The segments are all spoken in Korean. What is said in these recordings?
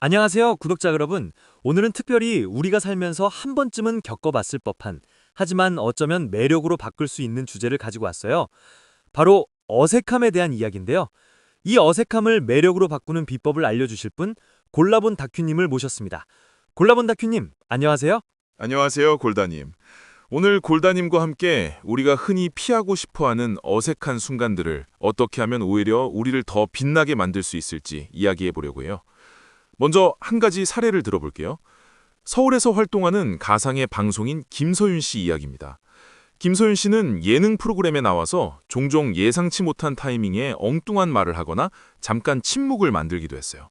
안녕하세요, 구독자 여러분. 오늘은 특별히 우리가 살면서 한 번쯤은 겪어봤을 법한, 하지만 어쩌면 매력으로 바꿀 수 있는 주제를 가지고 왔어요. 바로 어색함에 대한 이야기인데요. 이 어색함을 매력으로 바꾸는 비법을 알려주실 분, 골라본 다큐님을 모셨습니다. 골라본 다큐님, 안녕하세요. 안녕하세요, 골다님. 오늘 골다님과 함께 우리가 흔히 피하고 싶어하는 어색한 순간들을 어떻게 하면 오히려 우리를 더 빛나게 만들 수 있을지 이야기해 보려고 해요. 먼저 한 가지 사례를 들어볼게요. 서울에서 활동하는 가상의 방송인 김서윤 씨 이야기입니다. 김서윤 씨는 예능 프로그램에 나와서 종종 예상치 못한 타이밍에 엉뚱한 말을 하거나 잠깐 침묵을 만들기도 했어요.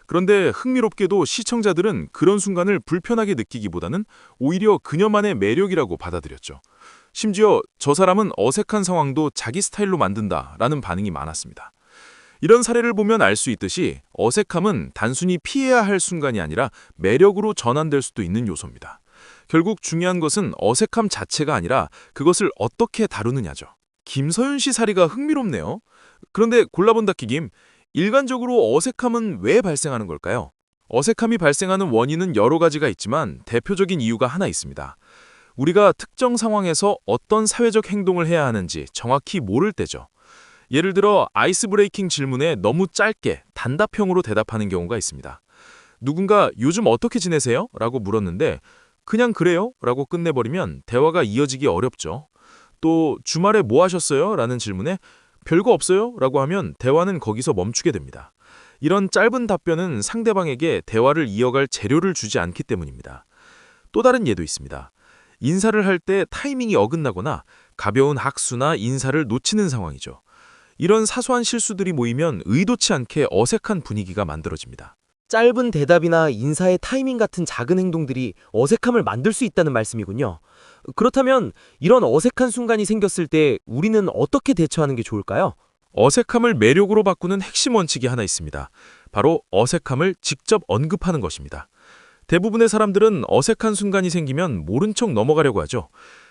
그런데 흥미롭게도 시청자들은 그런 순간을 불편하게 느끼기보다는 오히려 그녀만의 매력이라고 받아들였죠. 심지어 저 사람은 어색한 상황도 자기 스타일로 만든다라는 반응이 많았습니다. 이런 사례를 보면 알 수 있듯이 어색함은 단순히 피해야 할 순간이 아니라 매력으로 전환될 수도 있는 요소입니다. 결국 중요한 것은 어색함 자체가 아니라 그것을 어떻게 다루느냐죠. 김서윤 씨 사례가 흥미롭네요. 그런데 골라본다 키김, 일반적으로 어색함은 왜 발생하는 걸까요? 어색함이 발생하는 원인은 여러 가지가 있지만 대표적인 이유가 하나 있습니다. 우리가 특정 상황에서 어떤 사회적 행동을 해야 하는지 정확히 모를 때죠. 예를 들어 아이스 브레이킹 질문에 너무 짧게 단답형으로 대답하는 경우가 있습니다. 누군가 요즘 어떻게 지내세요? 라고 물었는데 그냥 그래요? 라고 끝내버리면 대화가 이어지기 어렵죠. 또 주말에 뭐 하셨어요? 라는 질문에 별거 없어요? 라고 하면 대화는 거기서 멈추게 됩니다. 이런 짧은 답변은 상대방에게 대화를 이어갈 재료를 주지 않기 때문입니다. 또 다른 예도 있습니다. 인사를 할 때 타이밍이 어긋나거나 가벼운 학수나 인사를 놓치는 상황이죠. 이런 사소한 실수들이 모이면 의도치 않게 어색한 분위기가 만들어집니다. 짧은 대답이나 인사의 타이밍 같은 작은 행동들이 어색함을 만들 수 있다는 말씀이군요. 그렇다면 이런 어색한 순간이 생겼을 때 우리는 어떻게 대처하는 게 좋을까요? 어색함을 매력으로 바꾸는 핵심 원칙이 하나 있습니다. 바로 어색함을 직접 언급하는 것입니다. 대부분의 사람들은 어색한 순간이 생기면 모른 척 넘어가려고 하죠.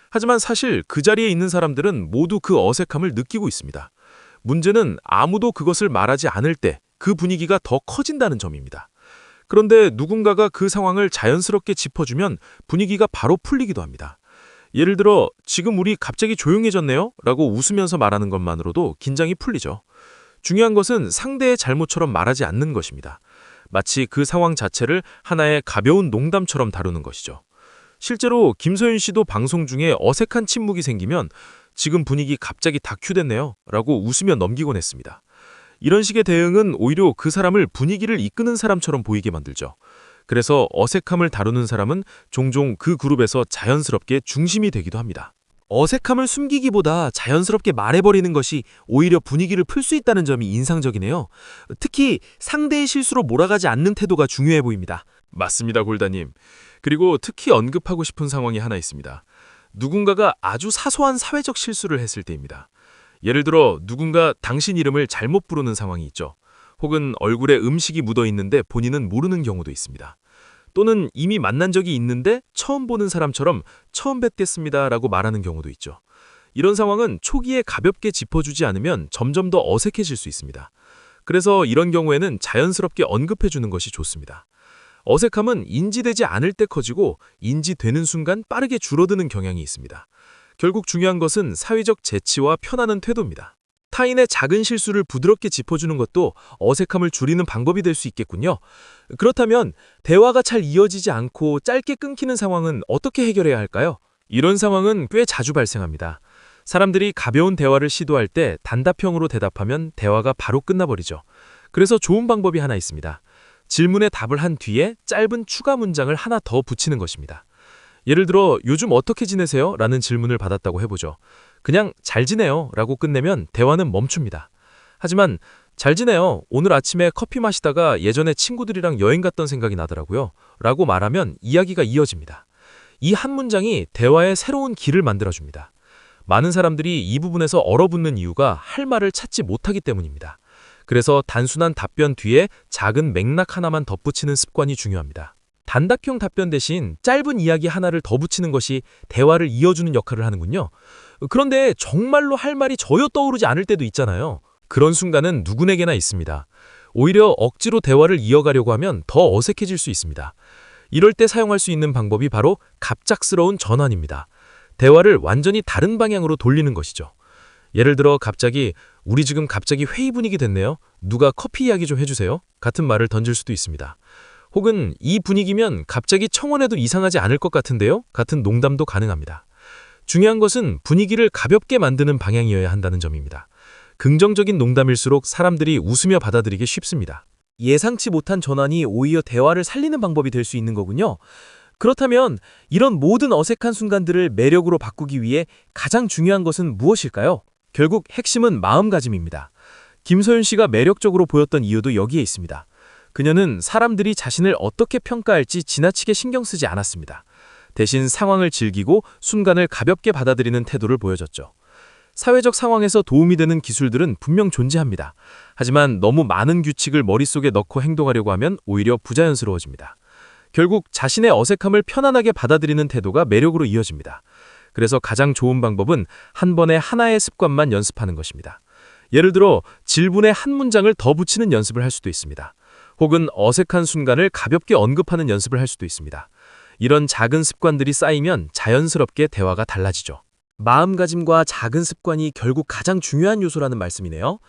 하지만 사실 그 자리에 있는 사람들은 모두 그 어색함을 느끼고 있습니다. 문제는 아무도 그것을 말하지 않을 때 그 분위기가 더 커진다는 점입니다. 그런데 누군가가 그 상황을 자연스럽게 짚어주면 분위기가 바로 풀리기도 합니다. 예를 들어 지금 우리 갑자기 조용해졌네요? 라고 웃으면서 말하는 것만으로도 긴장이 풀리죠. 중요한 것은 상대의 잘못처럼 말하지 않는 것입니다. 마치 그 상황 자체를 하나의 가벼운 농담처럼 다루는 것이죠. 실제로 김서윤 씨도 방송 중에 어색한 침묵이 생기면 지금 분위기 갑자기 다큐됐네요 라고 웃으며 넘기곤 했습니다. 이런 식의 대응은 오히려 그 사람을 분위기를 이끄는 사람처럼 보이게 만들죠. 그래서 어색함을 다루는 사람은 종종 그 그룹에서 자연스럽게 중심이 되기도 합니다. 어색함을 숨기기보다 자연스럽게 말해버리는 것이 오히려 분위기를 풀 수 있다는 점이 인상적이네요. 특히 상대의 실수로 몰아가지 않는 태도가 중요해 보입니다. 맞습니다, 골다님. 그리고 특히 언급하고 싶은 상황이 하나 있습니다. 누군가가 아주 사소한 사회적 실수를 했을 때입니다. 예를 들어 누군가 당신 이름을 잘못 부르는 상황이 있죠. 혹은 얼굴에 음식이 묻어 있는데 본인은 모르는 경우도 있습니다. 또는 이미 만난 적이 있는데 처음 보는 사람처럼 처음 뵙겠습니다 라고 말하는 경우도 있죠. 이런 상황은 초기에 가볍게 짚어주지 않으면 점점 더 어색해질 수 있습니다. 그래서 이런 경우에는 자연스럽게 언급해주는 것이 좋습니다. 어색함은 인지되지 않을 때 커지고 인지되는 순간 빠르게 줄어드는 경향이 있습니다. 결국 중요한 것은 사회적 재치와 편안한 태도입니다. 타인의 작은 실수를 부드럽게 짚어주는 것도 어색함을 줄이는 방법이 될 수 있겠군요. 그렇다면 대화가 잘 이어지지 않고 짧게 끊기는 상황은 어떻게 해결해야 할까요? 이런 상황은 꽤 자주 발생합니다. 사람들이 가벼운 대화를 시도할 때 단답형으로 대답하면 대화가 바로 끝나버리죠. 그래서 좋은 방법이 하나 있습니다. 질문에 답을 한 뒤에 짧은 추가 문장을 하나 더 붙이는 것입니다. 예를 들어 요즘 어떻게 지내세요? 라는 질문을 받았다고 해보죠. 그냥 잘 지내요 라고 끝내면 대화는 멈춥니다. 하지만 잘 지내요. 오늘 아침에 커피 마시다가 예전에 친구들이랑 여행 갔던 생각이 나더라고요. 라고 말하면 이야기가 이어집니다. 이 한 문장이 대화의 새로운 길을 만들어줍니다. 많은 사람들이 이 부분에서 얼어붙는 이유가 할 말을 찾지 못하기 때문입니다. 그래서 단순한 답변 뒤에 작은 맥락 하나만 덧붙이는 습관이 중요합니다. 단답형 답변 대신 짧은 이야기 하나를 더 붙이는 것이 대화를 이어주는 역할을 하는군요. 그런데 정말로 할 말이 전혀 떠오르지 않을 때도 있잖아요. 그런 순간은 누구에게나 있습니다. 오히려 억지로 대화를 이어가려고 하면 더 어색해질 수 있습니다. 이럴 때 사용할 수 있는 방법이 바로 갑작스러운 전환입니다. 대화를 완전히 다른 방향으로 돌리는 것이죠. 예를 들어 갑자기 우리 지금 갑자기 회의 분위기 됐네요. 누가 커피 이야기 좀 해주세요. 같은 말을 던질 수도 있습니다. 혹은 이 분위기면 갑자기 청원해도 이상하지 않을 것 같은데요. 같은 농담도 가능합니다. 중요한 것은 분위기를 가볍게 만드는 방향이어야 한다는 점입니다. 긍정적인 농담일수록 사람들이 웃으며 받아들이기 쉽습니다. 예상치 못한 전환이 오히려 대화를 살리는 방법이 될 수 있는 거군요. 그렇다면 이런 모든 어색한 순간들을 매력으로 바꾸기 위해 가장 중요한 것은 무엇일까요? 결국 핵심은 마음가짐입니다. 김소연 씨가 매력적으로 보였던 이유도 여기에 있습니다. 그녀는 사람들이 자신을 어떻게 평가할지 지나치게 신경 쓰지 않았습니다. 대신 상황을 즐기고 순간을 가볍게 받아들이는 태도를 보여줬죠. 사회적 상황에서 도움이 되는 기술들은 분명 존재합니다. 하지만 너무 많은 규칙을 머릿속에 넣고 행동하려고 하면 오히려 부자연스러워집니다. 결국 자신의 어색함을 편안하게 받아들이는 태도가 매력으로 이어집니다. 그래서 가장 좋은 방법은 한 번에 하나의 습관만 연습하는 것입니다. 예를 들어 질문에 한 문장을 더 붙이는 연습을 할 수도 있습니다. 혹은 어색한 순간을 가볍게 언급하는 연습을 할 수도 있습니다. 이런 작은 습관들이 쌓이면 자연스럽게 대화가 달라지죠. 마음가짐과 작은 습관이 결국 가장 중요한 요소라는 말씀이네요.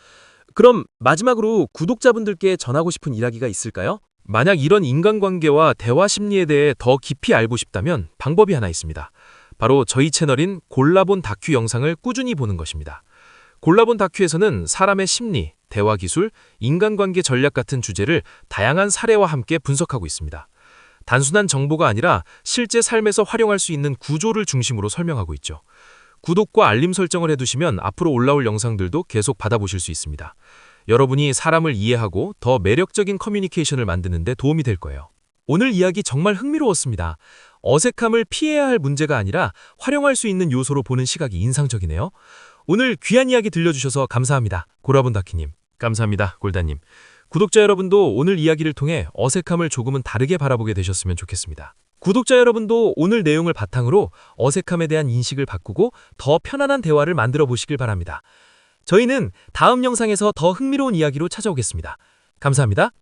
그럼 마지막으로 구독자분들께 전하고 싶은 이야기가 있을까요? 만약 이런 인간관계와 대화 심리에 대해 더 깊이 알고 싶다면 방법이 하나 있습니다. 바로 저희 채널인 골라본 다큐 영상을 꾸준히 보는 것입니다. 골라본 다큐에서는 사람의 심리, 대화 기술, 인간관계 전략 같은 주제를 다양한 사례와 함께 분석하고 있습니다. 단순한 정보가 아니라 실제 삶에서 활용할 수 있는 구조를 중심으로 설명하고 있죠. 구독과 알림 설정을 해두시면 앞으로 올라올 영상들도 계속 받아보실 수 있습니다. 여러분이 사람을 이해하고 더 매력적인 커뮤니케이션을 만드는 데 도움이 될 거예요. 오늘 이야기 정말 흥미로웠습니다. 어색함을 피해야 할 문제가 아니라 활용할 수 있는 요소로 보는 시각이 인상적이네요. 오늘 귀한 이야기 들려주셔서 감사합니다. 골라본 다큐님. 감사합니다. 골다님. 구독자 여러분도 오늘 이야기를 통해 어색함을 조금은 다르게 바라보게 되셨으면 좋겠습니다. 구독자 여러분도 오늘 내용을 바탕으로 어색함에 대한 인식을 바꾸고 더 편안한 대화를 만들어 보시길 바랍니다. 저희는 다음 영상에서 더 흥미로운 이야기로 찾아오겠습니다. 감사합니다.